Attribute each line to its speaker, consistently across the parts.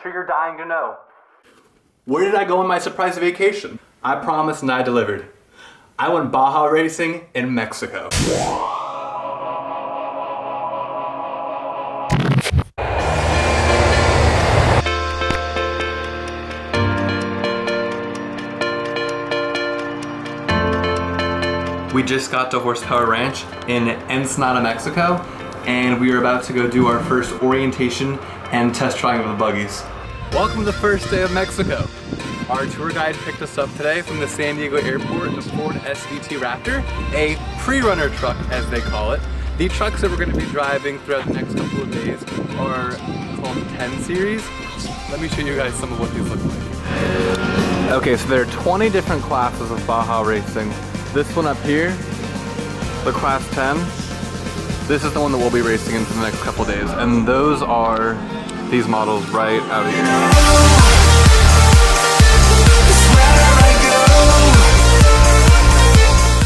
Speaker 1: sure you're dying to know.
Speaker 2: Where did I go on my surprise vacation? I promised and I delivered. I went Baja racing in Mexico. We just got to Horsepower Ranch in Ensenada, Mexico, and we are about to go do our first orientation and test driving of the buggies. Welcome to the first day of Mexico. Our tour guide picked us up today from the San Diego airport in the Ford SVT Raptor, a pre-runner truck as they call it. The trucks that we're going to be driving throughout the next couple of days are called 10 series. Let me show you guys some of what these look like. Okay, so there are 20 different classes of Baja racing. This one up here, the Class 10, this is the one that we'll be racing in for the next couple days. And those are these models right out here.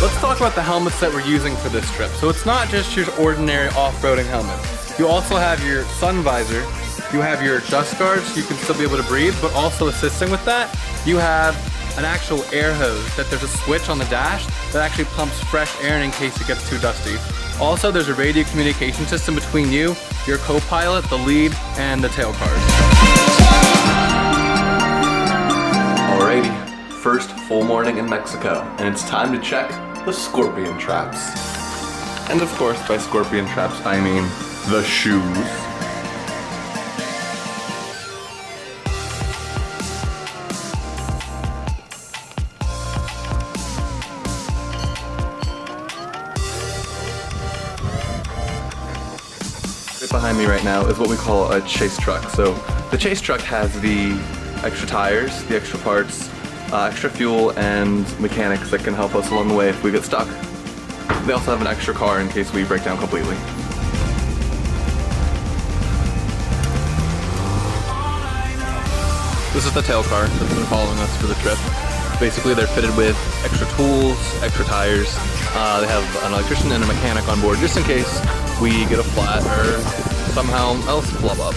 Speaker 2: Let's talk about the helmets that we're using for this trip. So it's not just your ordinary off-roading helmet. You also have your sun visor, you have your dust guards so you can still be able to breathe, but also assisting with that, you have an actual air hose that there's a switch on the dash that actually pumps fresh air in case it gets too dusty. Also, there's a radio communication system between you, your co-pilot, the lead, and the tail cars. Alrighty, first full morning in Mexico, and it's time to check the scorpion traps. And of course, by scorpion traps, I mean the shoes. Behind me right now is what we call a chase truck. So the chase truck has the extra tires, the extra parts, extra fuel, and mechanics that can help us along the way if we get stuck. They also have an extra car in case we break down completely. This is the tail car that's been following us for the trip. Basically, they're fitted with extra tools, extra tires. They have an electrician and a mechanic on board just in case we get a flat or somehow else flub up.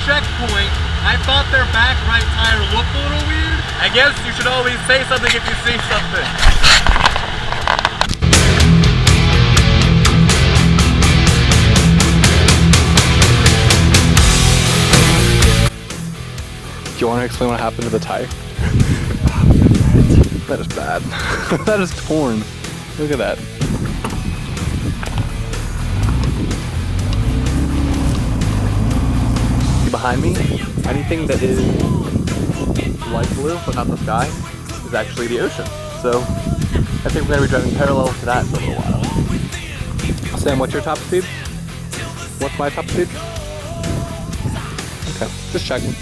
Speaker 2: Checkpoint, I thought their back right tire looked a little weird. I guess you should always say something if you see something. Do you want to explain what happened to the tire? That is bad. That is torn. Look at that. Behind me, anything that is light blue but not the sky is actually the ocean. So I think we're going to be driving parallel to that for a little while. Sam, what's your top speed? What's my top speed? Okay, just checking.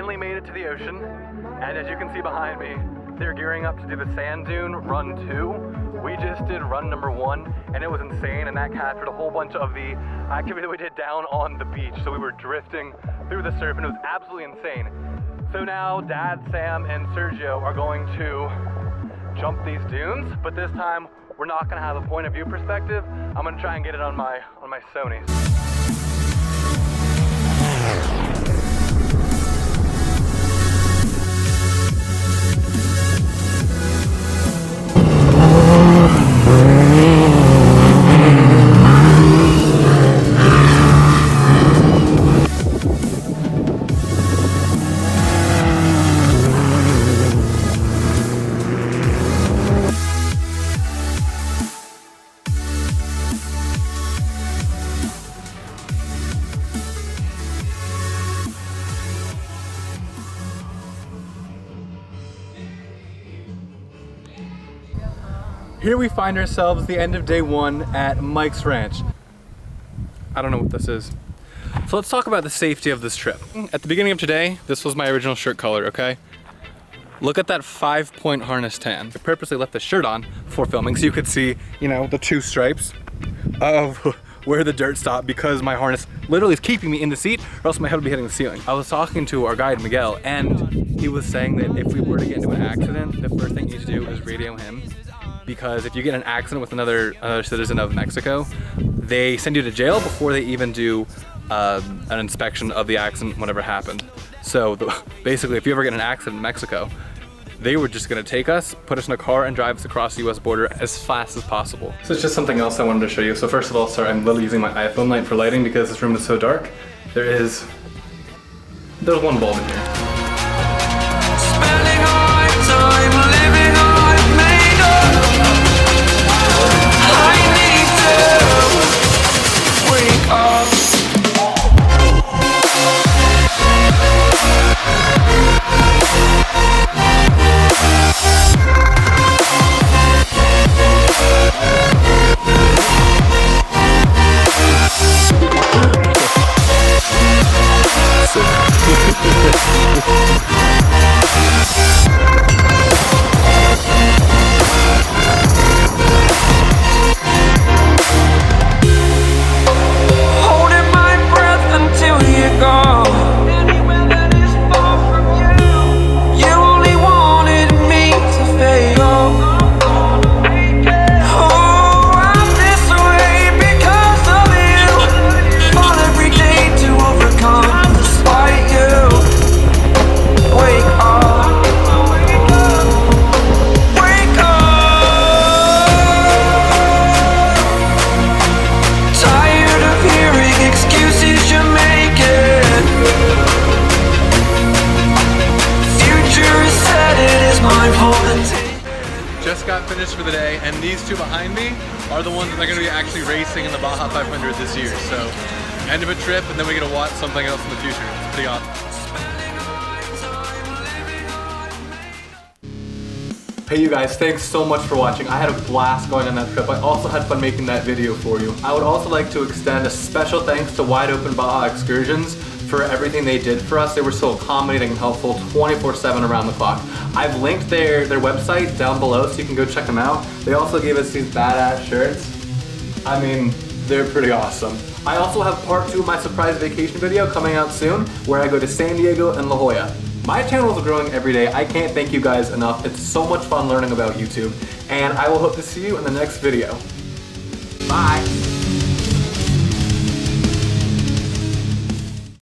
Speaker 2: finally made it to the ocean, and as you can see behind me, they're gearing up to do the sand dune run 2. We just did run number 1, and it was insane, and that captured a whole bunch of the activity that we did down on the beach. So we were drifting through the surf, and it was absolutely insane. So now Dad, Sam, and Sergio are going to jump these dunes, but this time we're not gonna have a point of view perspective. I'm gonna try and get it on my Sony. Here we find ourselves the end of day 1 at Mike's Ranch. I don't know what this is. So let's talk about the safety of this trip. At the beginning of today, this was my original shirt color, okay? Look at that 5-point harness tan. I purposely left the shirt on for filming so you could see, you know, the 2 stripes of where the dirt stopped, because my harness literally is keeping me in the seat or else my head would be hitting the ceiling. I was talking to our guide, Miguel, and he was saying that if we were to get into an accident, the first thing you need to do is radio him. Because if you get in an accident with another citizen of Mexico, they send you to jail before they even do an inspection of the accident, whatever happened. So basically, if you ever get in an accident in Mexico, they were just gonna take us, put us in a car, and drive us across the US border as fast as possible. So it's just something else I wanted to show you. So first of all, sorry, I'm literally using my iPhone light for lighting because this room is so dark. There's one bulb in here.
Speaker 1: Spending our time living I've made up. I need to wake up. Holding my breath until you're gone. Anywhere that is far from you. You only wanted me to fail. Oh, I'm this way because of you. Fall every day to overcome despite you. Wake up. Wake up. Tired of hearing excuses you're making. Future is set, it is my fault and take.
Speaker 2: Just got finished for the day, and these 2 behind me are the ones that are gonna be actually racing in the Baja 500 this year. So, end of a trip, and then we get to watch something else in the future. It's pretty awesome. Hey you guys, thanks so much for watching. I had a blast going on that trip. I also had fun making that video for you. I would also like to extend a special thanks to Wide Open Baja Excursions for everything they did for us. They were so accommodating and helpful 24/7 around the clock. I've linked their website down below so you can go check them out. They also gave us these badass shirts. I mean, they're pretty awesome. I also have part 2 of my surprise vacation video coming out soon, where I go to San Diego and La Jolla. My channel is growing every day. I can't thank you guys enough. It's so much fun learning about YouTube, and I will hope to see you in the next video. Bye.